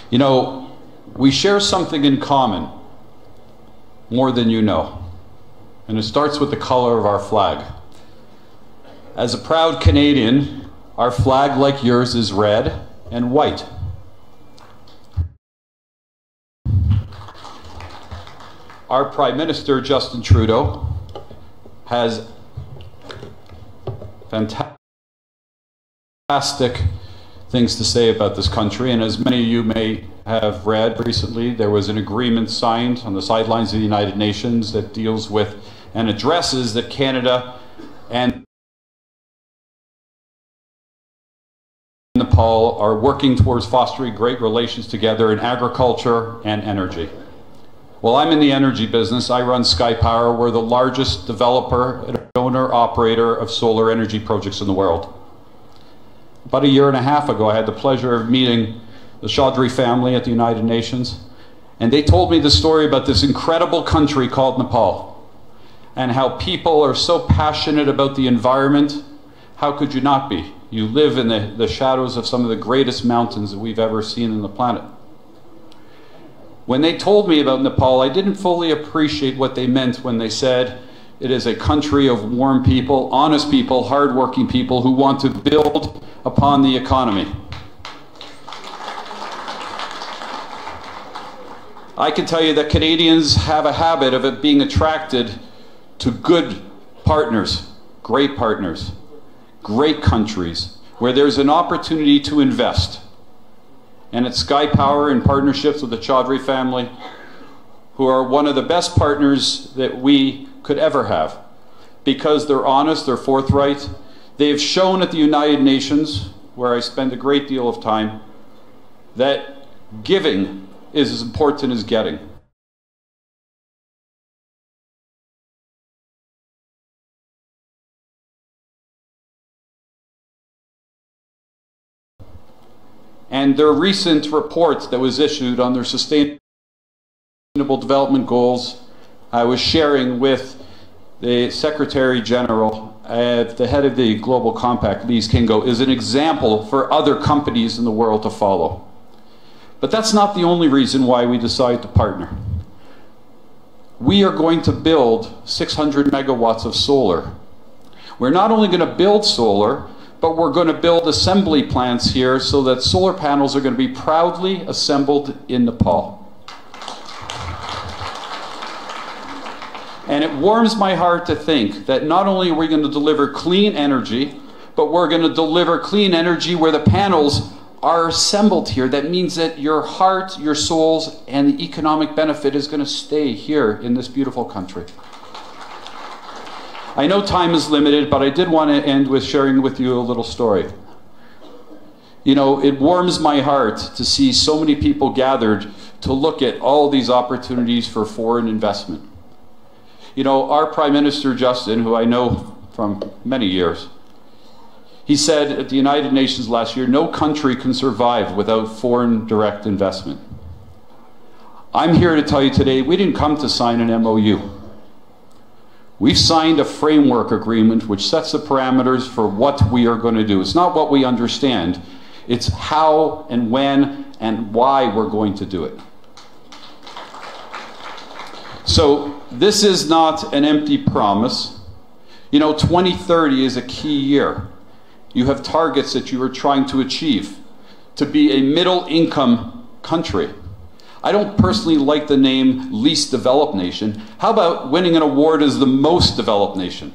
You know, we share something in common more than you know, and it starts with the color of our flag. As a proud Canadian, our flag, like yours, is red and white. Our Prime Minister, Justin Trudeau, has fantastic things to say about this country, and as many of you may have read recently, there was an agreement signed on the sidelines of the United Nations that deals with and addresses that Canada and Nepal are working towards fostering great relations together in agriculture and energy. Well, I'm in the energy business. I run Sky Power. We're the largest developer and owner-operator of solar energy projects in the world. About a year and a half ago, I had the pleasure of meeting the Chaudhry family at the United Nations, and they told me the story about this incredible country called Nepal, and how people are so passionate about the environment. How could you not be? You live in the shadows of some of the greatest mountains that we've ever seen on the planet. When they told me about Nepal, I didn't fully appreciate what they meant when they said it is a country of warm people, honest people, hardworking people who want to build upon the economy. I can tell you that Canadians have a habit of it being attracted to good partners, great countries, where there's an opportunity to invest. And at Sky Power, in partnerships with the Chaudhry family, who are one of the best partners that we could ever have, because they're honest, they're forthright. They have shown at the United Nations, where I spend a great deal of time, that giving is as important as getting. And their recent report that was issued on their Sustainable Development Goals, I was sharing with the Secretary General, the head of the Global Compact, Lise Kingo, is an example for other companies in the world to follow. But that's not the only reason why we decided to partner. We are going to build 600 megawatts of solar. We're not only going to build solar, but we're going to build assembly plants here so that solar panels are going to be proudly assembled in Nepal. And it warms my heart to think that not only are we going to deliver clean energy, but we're going to deliver clean energy where the panels are assembled here. That means that your heart, your souls, and the economic benefit is going to stay here in this beautiful country. I know time is limited, but I did want to end with sharing with you a little story. You know, it warms my heart to see so many people gathered to look at all these opportunities for foreign investment. You know, our Prime Minister, Justin, who I know from many years, he said at the United Nations last year, no country can survive without foreign direct investment. I'm here to tell you today, we didn't come to sign an MOU. We've signed a framework agreement which sets the parameters for what we are going to do. It's not what we understand, it's how and when and why we're going to do it. So this is not an empty promise. You know, 2030 is a key year. You have targets that you are trying to achieve to be a middle income country. I don't personally like the name least developed nation. How about winning an award as the most developed nation?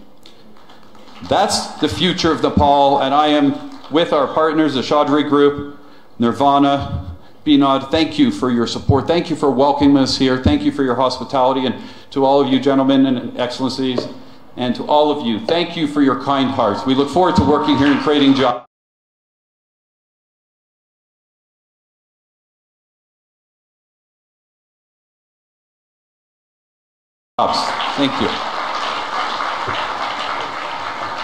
That's the future of Nepal, and I am with our partners, the Chaudhry Group, Nirvana, Binod. Thank you for your support. Thank you for welcoming us here. Thank you for your hospitality, and to all of you gentlemen and excellencies, and to all of you, thank you for your kind hearts. We look forward to working here and creating jobs. Thank you.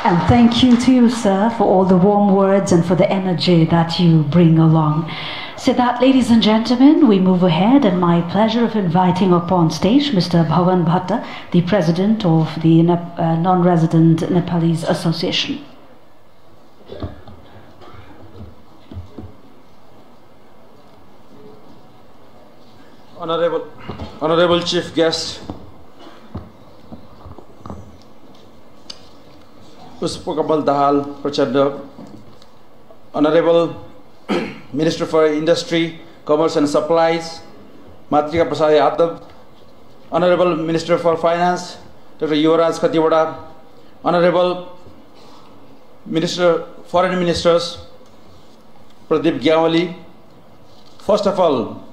And thank you to you, sir, for all the warm words and for the energy that you bring along. So that, ladies and gentlemen, we move ahead, and my pleasure of inviting up on stage Mr. Bhavan Bhatta, the president of the Non-Resident Nepalese Association. Honorable Chief Guest, Pushpakamal Dahal Prachanda, Honorable Minister for Industry, Commerce and Supplies, Matrika Prasad Yadav, Honorable Minister for Finance, Dr. Yuvraj Khatiwada, Honorable Foreign Ministers, Pradeep Gyawali. First of all,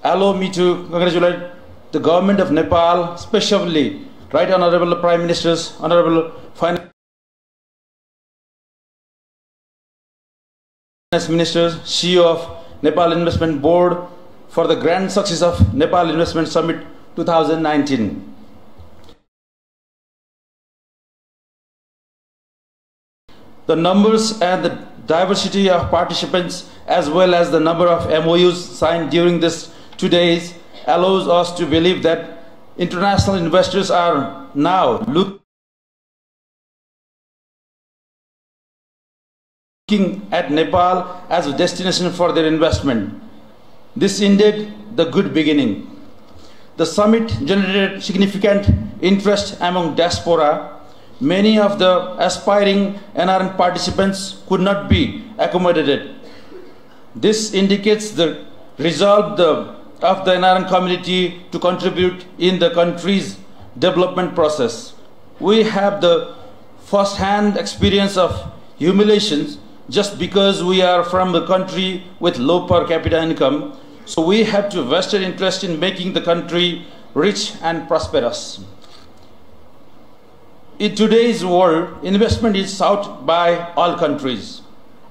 allow me to congratulate the government of Nepal, especially Right Honorable Prime Ministers, Honorable Finance Ministers, CEO of Nepal Investment Board for the grand success of Nepal Investment Summit 2019. The numbers and the diversity of participants as well as the number of MOUs signed during this 2 days allows us to believe that international investors are now looking at Nepal as a destination for their investment. This is indeed the good beginning. The summit generated significant interest among diaspora. Many of the aspiring NRN participants could not be accommodated. This indicates the resolve of the NRN community to contribute in the country's development process. We have the first-hand experience of humiliations just because we are from a country with low per capita income, so we have to vested interest in making the country rich and prosperous. In today's world, investment is sought by all countries.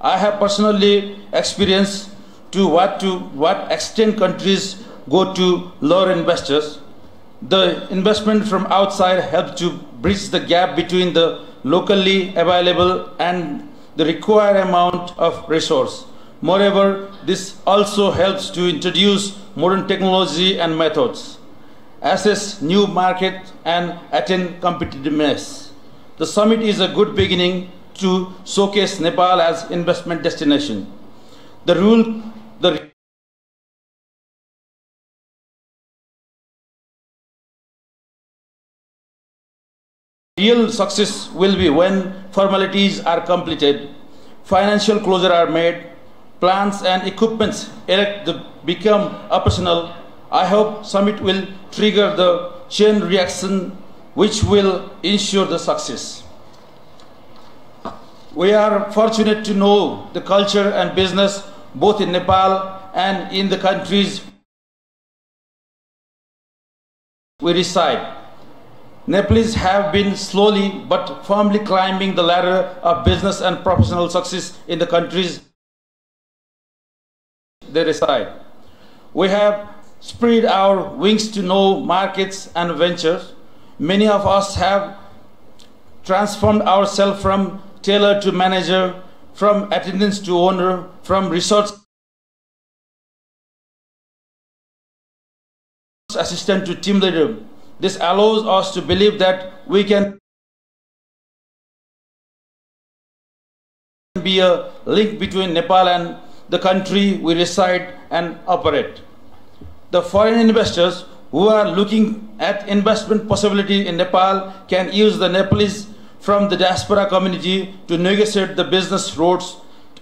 I have personally experienced to what extent countries go to lure investors. The investment from outside helps to bridge the gap between the locally available and the required amount of resource. Moreover, this also helps to introduce modern technology and methods, assess new market and attain competitiveness. The summit is a good beginning to showcase Nepal as investment destination. The real success will be when formalities are completed, financial closure are made, plants and equipments become operational. I hope summit will trigger the chain reaction which will ensure the success. We are fortunate to know the culture and business both in Nepal and in the countries we reside. Nepalese have been slowly but firmly climbing the ladder of business and professional success in the countries they reside. We have spread our wings to know markets and ventures. Many of us have transformed ourselves from tailor to manager, from attendant to owner, from research assistant to team leader. This allows us to believe that we can be a link between Nepal and the country we reside and operate. The foreign investors who are looking at investment possibility in Nepal can use the Nepalese from the diaspora community to negotiate the business routes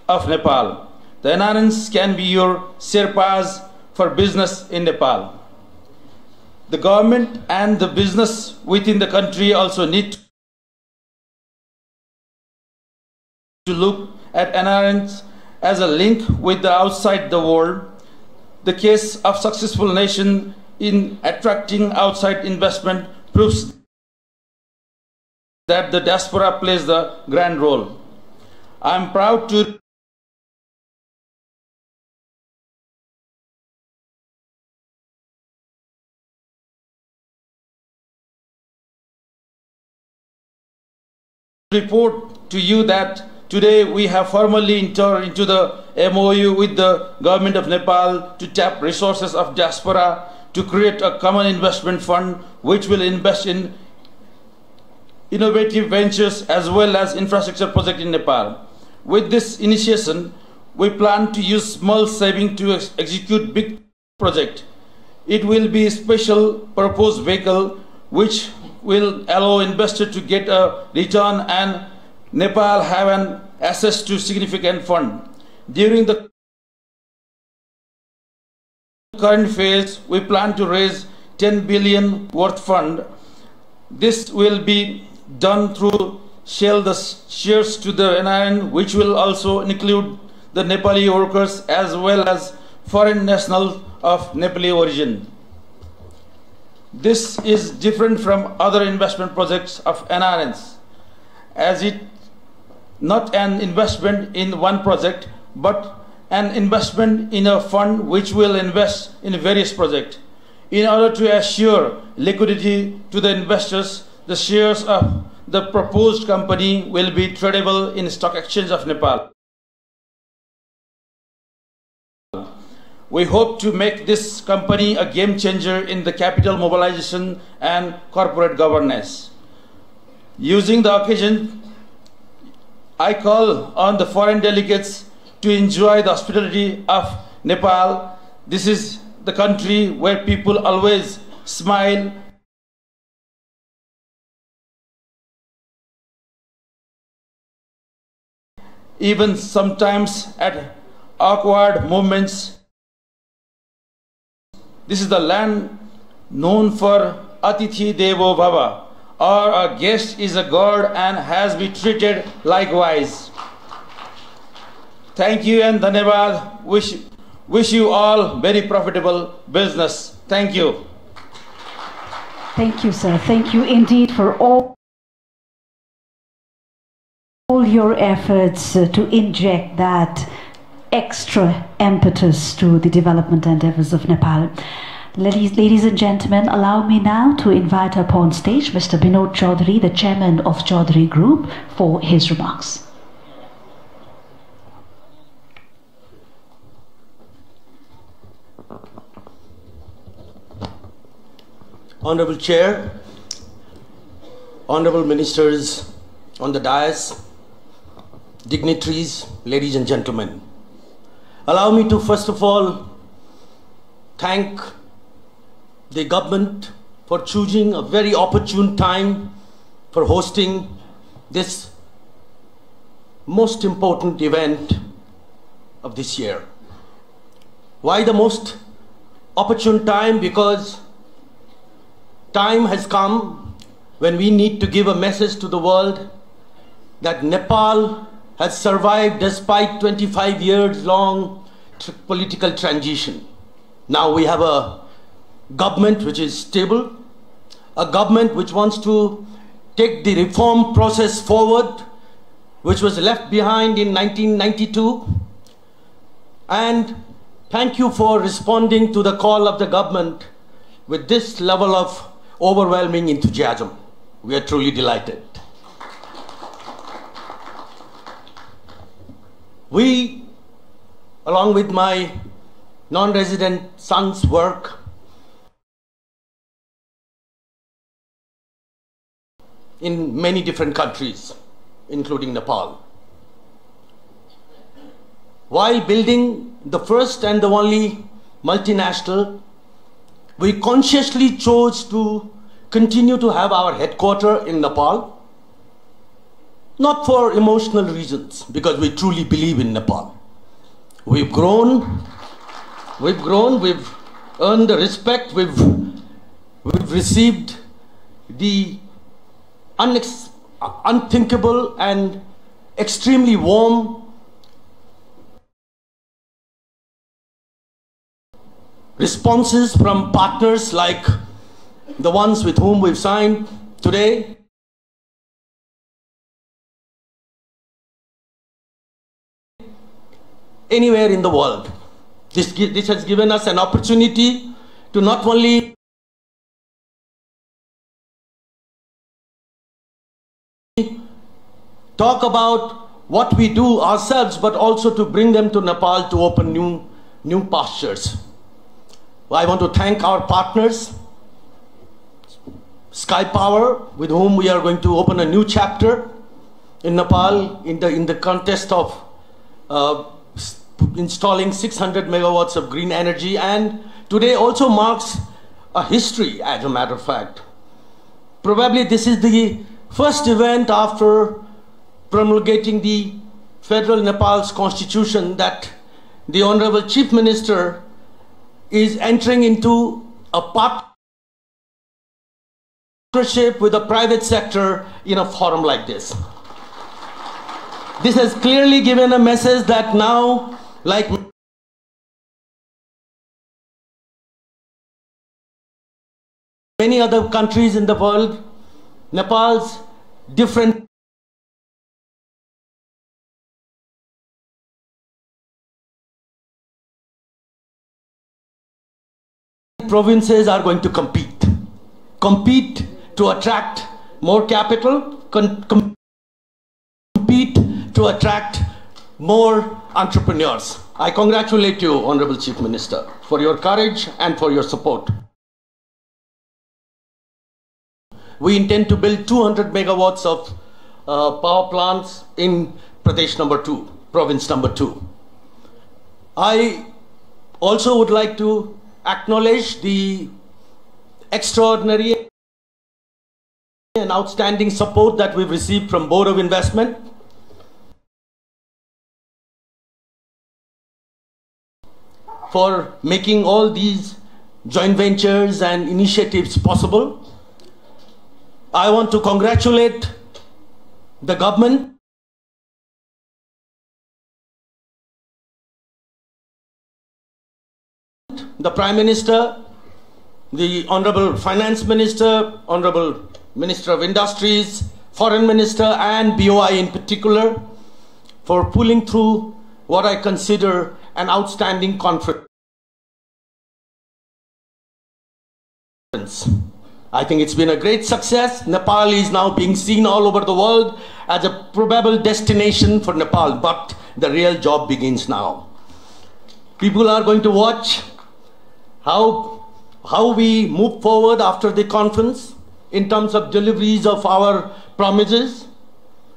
of Nepal. The NRNs can be your Sherpas for business in Nepal. The government and the business within the country also need to look at NRNs as a link with the outside the world. The case of successful nation in attracting outside investment proves that the diaspora plays the grand role. I am proud to report to you that today we have formally entered into the MOU with the government of Nepal to tap resources of diaspora to create a common investment fund which will invest in innovative ventures as well as infrastructure projects in Nepal. With this initiation, we plan to use small savings to execute big project. It will be a special purpose vehicle which will allow investors to get a return and Nepal have an access to significant fund. During the current phase, we plan to raise 10 billion worth fund. This will be done through sell the shares to the NIN, which will also include the Nepali workers as well as foreign nationals of Nepali origin. This is different from other investment projects of NRNs, as it not an investment in one project, but an investment in a fund which will invest in various projects. In order to assure liquidity to the investors, the shares of the proposed company will be tradable in Stock Exchange of Nepal. We hope to make this company a game changer in the capital mobilization and corporate governance. Using the occasion, I call on the foreign delegates to enjoy the hospitality of Nepal. This is the country where people always smile. Even sometimes at awkward moments. This is the land known for Atithi Devo Bhava, or a guest is a god and has been treated likewise. Thank you and Dhanyavad. Wish you all very profitable business. Thank you. Thank you, sir. Thank you indeed for all your efforts to inject that extra impetus to the development endeavors of Nepal. Ladies and gentlemen, allow me now to invite upon stage Mr. Binod Chaudhary, the chairman of Chaudhary Group, for his remarks. Honorable Chair, Honorable Ministers on the dais, dignitaries, ladies and gentlemen. Allow me to first of all thank the government for choosing a very opportune time for hosting this most important event of this year. Why the most opportune time? Because time has come when we need to give a message to the world that Nepal has survived despite 25 years long political transition. Now we have a government which is stable, a government which wants to take the reform process forward, which was left behind in 1992. And thank you for responding to the call of the government with this level of overwhelming enthusiasm. We are truly delighted. We, along with my non-resident son's work, in many different countries, including Nepal. While building the first and the only multinational, we consciously chose to continue to have our headquarters in Nepal, not for emotional reasons, because we truly believe in Nepal. We've grown, we've earned the respect, we've received the unthinkable and extremely warm responses from partners like the ones with whom we've signed today. Anywhere in the world. This has given us an opportunity to not only talk about what we do ourselves, but also to bring them to Nepal to open new pastures. I want to thank our partners, Sky Power, with whom we are going to open a new chapter in Nepal in the context of installing 600 megawatts of green energy, and today also marks a history, as a matter of fact. Probably this is the first event after promulgating the federal Nepal's constitution that the Honorable Chief Minister is entering into a partnership with the private sector in a forum like this. This has clearly given a message that now, like many other countries in the world, Nepal's different provinces are going to compete to attract more capital, compete to attract more entrepreneurs. I congratulate you, Honorable Chief Minister, for your courage and for your support. We intend to build 200 megawatts of power plants in Pradesh number 2, province number 2. I also would like to acknowledge the extraordinary and outstanding support that we've received from Board of Investment. For making all these joint ventures and initiatives possible. I want to congratulate the government, the Prime Minister, the Honorable Finance Minister, Honorable Minister of Industries, Foreign Minister and BOI in particular for pulling through what I consider an outstanding conference. I think it's been a great success. Nepal is now being seen all over the world as a probable destination for Nepal, but the real job begins now. People are going to watch how we move forward after the conference in terms of deliveries of our promises,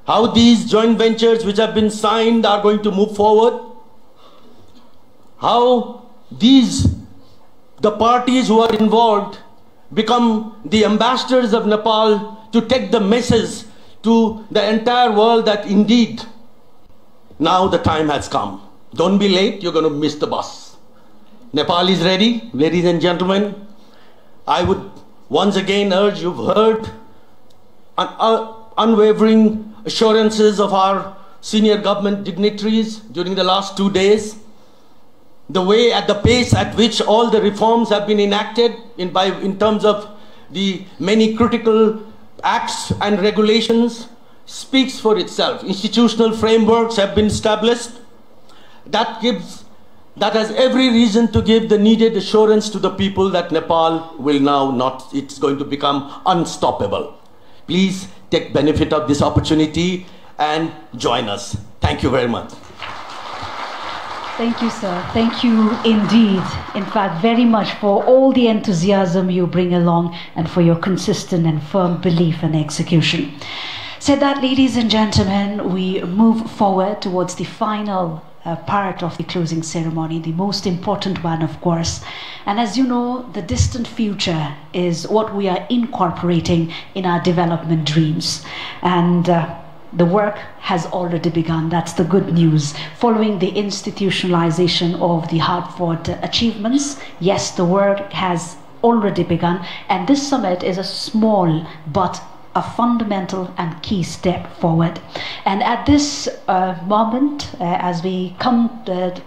how these joint ventures which have been signed are going to move forward, how the parties who are involved become the ambassadors of Nepal to take the message to the entire world that indeed now the time has come. Don't be late, you're going to miss the bus. Nepal is ready, ladies and gentlemen. I would once again urge, you've heard unwavering assurances of our senior government dignitaries during the last 2 days. The way, at the pace at which all the reforms have been enacted in terms of the many critical acts and regulations speaks for itself. Institutional frameworks have been established. That has every reason to give the needed assurance to the people that Nepal will now it's going to become unstoppable. Please take benefit of this opportunity and join us. Thank you very much. Thank you, sir. Thank you indeed. In fact, very much for all the enthusiasm you bring along and for your consistent and firm belief and execution. Said that, ladies and gentlemen, we move forward towards the final part of the closing ceremony, the most important one, of course. And as you know, the distant future is what we are incorporating in our development dreams. And the work has already begun. That's the good news. Following the institutionalization of the hard-fought achievements, yes, the work has already begun. And this summit is a small but a fundamental and key step forward. And at this moment, as we come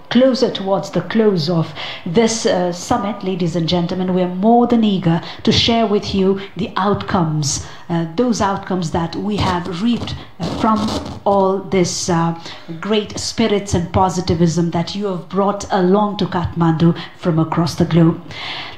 closer towards the close of this summit, ladies and gentlemen, we are more than eager to share with you the outcomes, those outcomes that we have reaped from all this great spirits and positivism that you have brought along to Kathmandu from across the globe.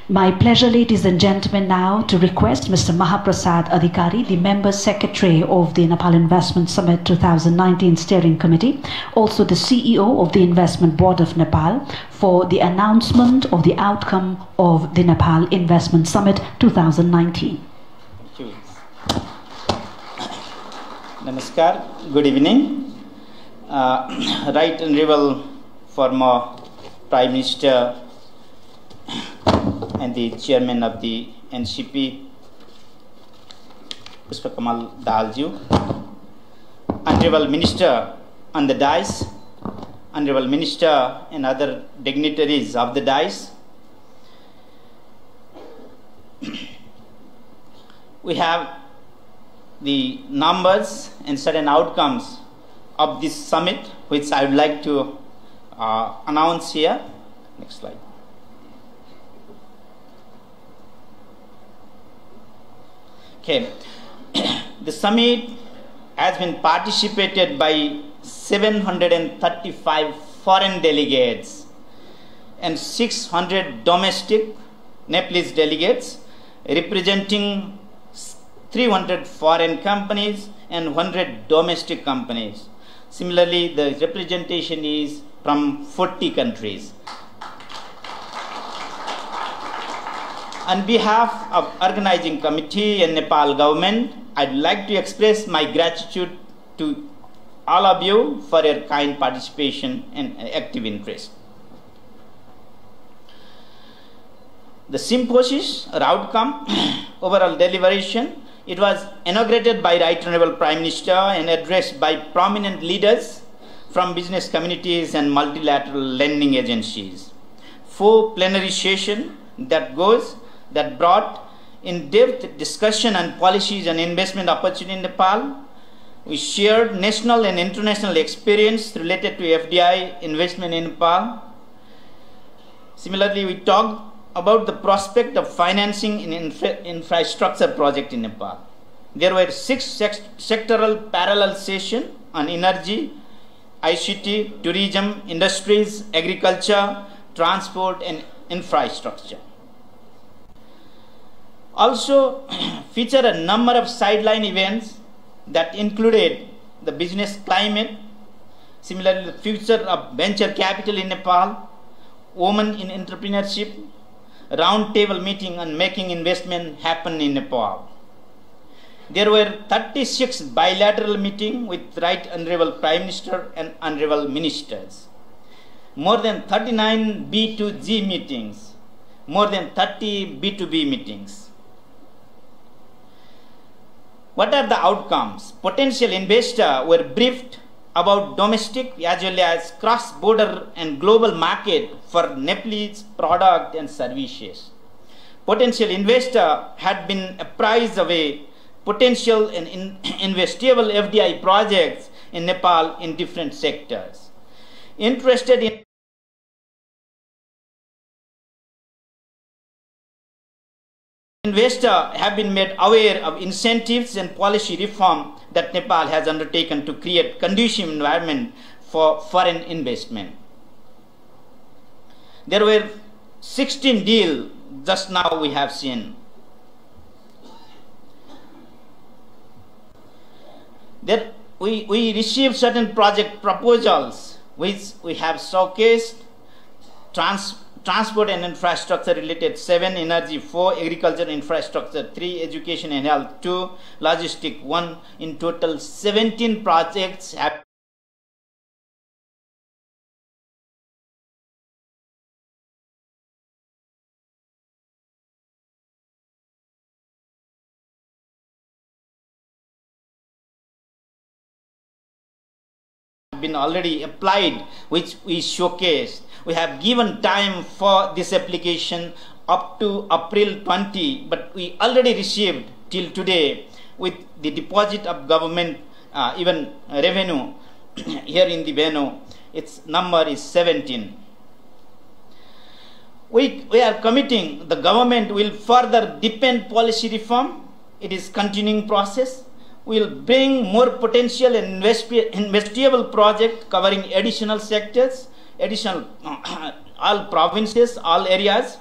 My pleasure, ladies and gentlemen, now to request Mr. Mahaprasad Adhikari, the Member Secretary of the Nepal Investment Summit 2019 Steering Committee, also the CEO of the Investment Board of Nepal, for the announcement of the outcome of the Nepal Investment Summit 2019. Thank you. Namaskar, good evening. Right Honorable former Prime Minister and the Chairman of the NCP, Pushpakamal Dalju, Honorable Minister on the dais, Honorable Minister and other dignitaries of the dais. We have the numbers and certain outcomes of this summit, which I would like to announce here. Next slide. Okay, the summit has been participated by 735 foreign delegates and 600 domestic Nepalese delegates, representing 300 foreign companies and 100 domestic companies. Similarly, the representation is from 40 countries. On behalf of organizing committee and Nepal government, I'd like to express my gratitude to all of you for your kind participation and active interest. The symposium or outcome, overall deliberation, it was inaugurated by Right Honorable Prime Minister and addressed by prominent leaders from business communities and multilateral lending agencies. 4 plenary sessions that brought in-depth discussion on policies and investment opportunity in Nepal. We shared national and international experience related to FDI investment in Nepal. Similarly, we talked about the prospect of financing in infrastructure project in Nepal. There were 6 sectoral parallel sessions on energy, ICT, tourism, industries, agriculture, transport and infrastructure. Also feature a number of sideline events that included the business climate, similarly the future of venture capital in Nepal, women in entrepreneurship, round table meeting on making investment happen in Nepal. There were 36 bilateral meetings with Right Honorable Prime Minister and Honorable Ministers, more than 39 B2G meetings, more than 30 B2B meetings. What are the outcomes? Potential investors were briefed about domestic as well as cross-border and global market for Nepalese product and services. Potential investor had been apprised of a potential and investable FDI projects in Nepal in different sectors. Interested in investors have been made aware of incentives and policy reform that Nepal has undertaken to create conducive environment for foreign investment. There were 16 deals just now we have seen. There we received certain project proposals which we have showcased. Transport and infrastructure related 7, energy 4, agriculture infrastructure 3, education and health 2, logistic 1. In total 17 projects have been already applied, which we showcased. We have given time for this application up to April 20, but we already received till today with the deposit of government even revenue here in the venue. Its number is 17. We are committing, the government will further deepen policy reform. It is continuing process. We will bring more potential and investable project covering additional sectors, additional all provinces, all areas.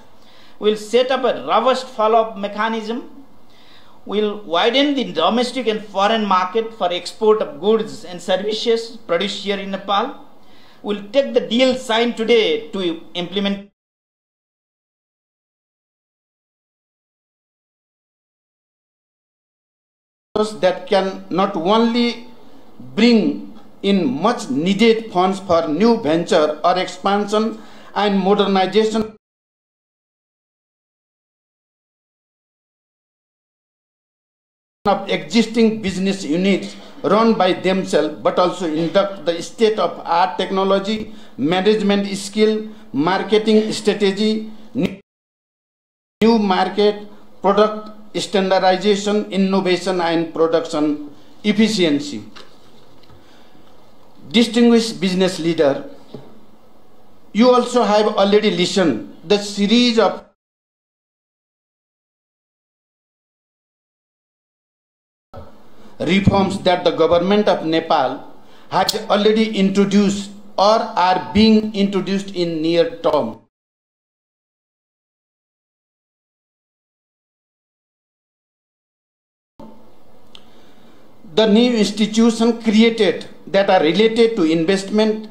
We will set up a robust follow-up mechanism. We will widen the domestic and foreign market for export of goods and services produced here in Nepal. We will take the deal signed today to implement that can not only bring in much needed funds for new venture or expansion and modernization of existing business units run by themselves, but also induct the state of art technology, management skill, marketing strategy, new market, product standardization, innovation, and production efficiency. Distinguished business leader, you also have already listened the series of reforms that the government of Nepal has already introduced or are being introduced in near term. The new institutions created that are related to investment,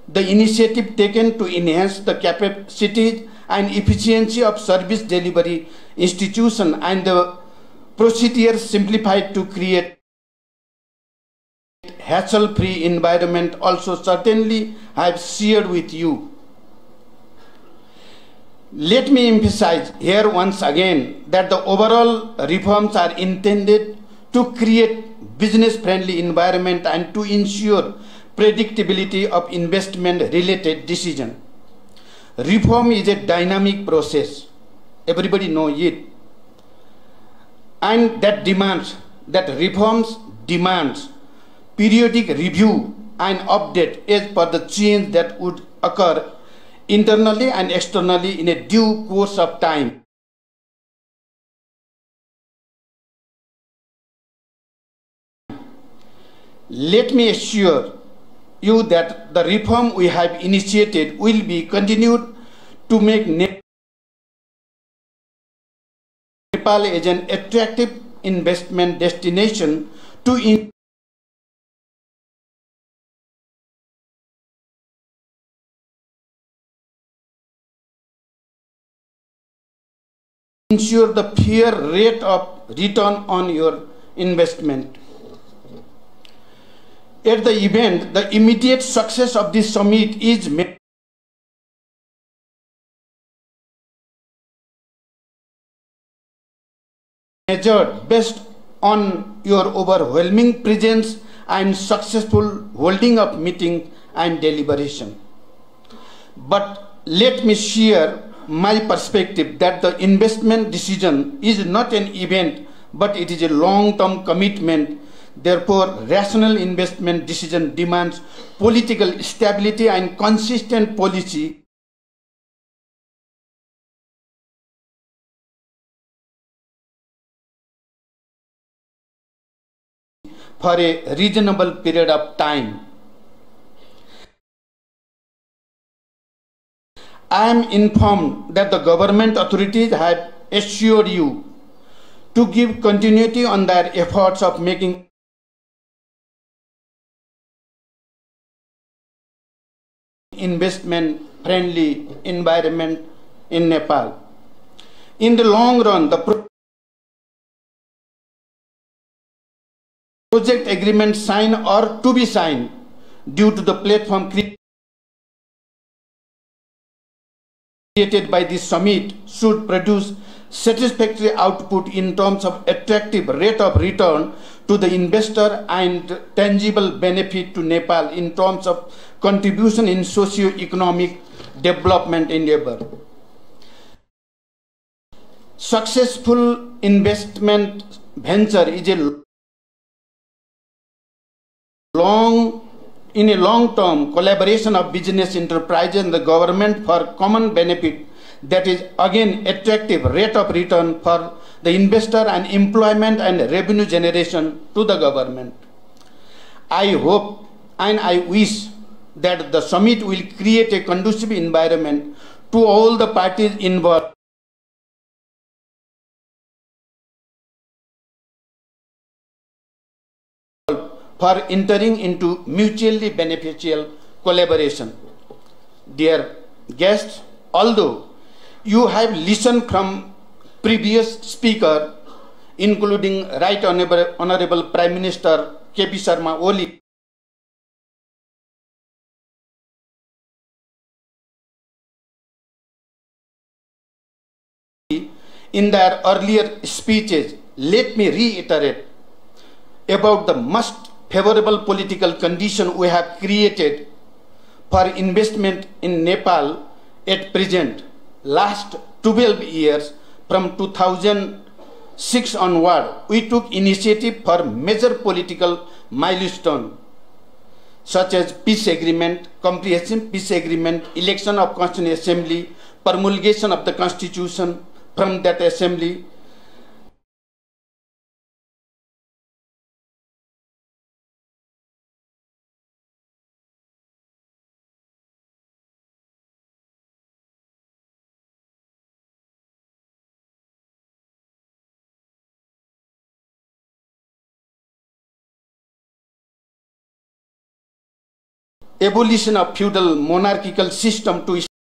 the initiative taken to enhance the capacity and efficiency of service delivery institution, and the procedures simplified to create hassle-free environment also certainly I have shared with you. Let me emphasize here once again that the overall reforms are intended to create business-friendly environment and to ensure predictability of investment-related decision. Reform is a dynamic process. Everybody knows it. And that reforms demands periodic review and update as per the change that would occur internally and externally in a due course of time. Let me assure you that the reform we have initiated will be continued to make Nepal as an attractive investment destination to ensure the fair rate of return on your investment. At the event, the immediate success of this summit is measured based on your overwhelming presence and successful holding of meeting and deliberation. But let me share my perspective that the investment decision is not an event, but it is a long-term commitment. Therefore, rational investment decision demands political stability and consistent policy for a reasonable period of time. I am informed that the government authorities have assured you to give continuity on their efforts of making investment-friendly environment in Nepal. In the long run, the project agreement signed or to be signed due to the platform created by this summit should produce satisfactory output in terms of attractive rate of return to the investor and tangible benefit to Nepal in terms of contribution in socio-economic development endeavor. Successful investment venture is in a long-term collaboration of business enterprises and the government for common benefit that is again attractive rate of return for the investor and employment and revenue generation to the government. I hope and I wish that the summit will create a conducive environment to all the parties involved for entering into mutually beneficial collaboration. Dear guests, although you have listened from previous speaker, including Right Honorable Prime Minister K.P. Sharma Oli, in their earlier speeches, let me reiterate about the most favorable political condition we have created for investment in Nepal at present. Last 12 years, from 2006 onward, we took initiative for major political milestones such as peace agreement, comprehensive peace agreement, election of Constituent Assembly, promulgation of the Constitution from that Assembly, abolition of feudal monarchical system to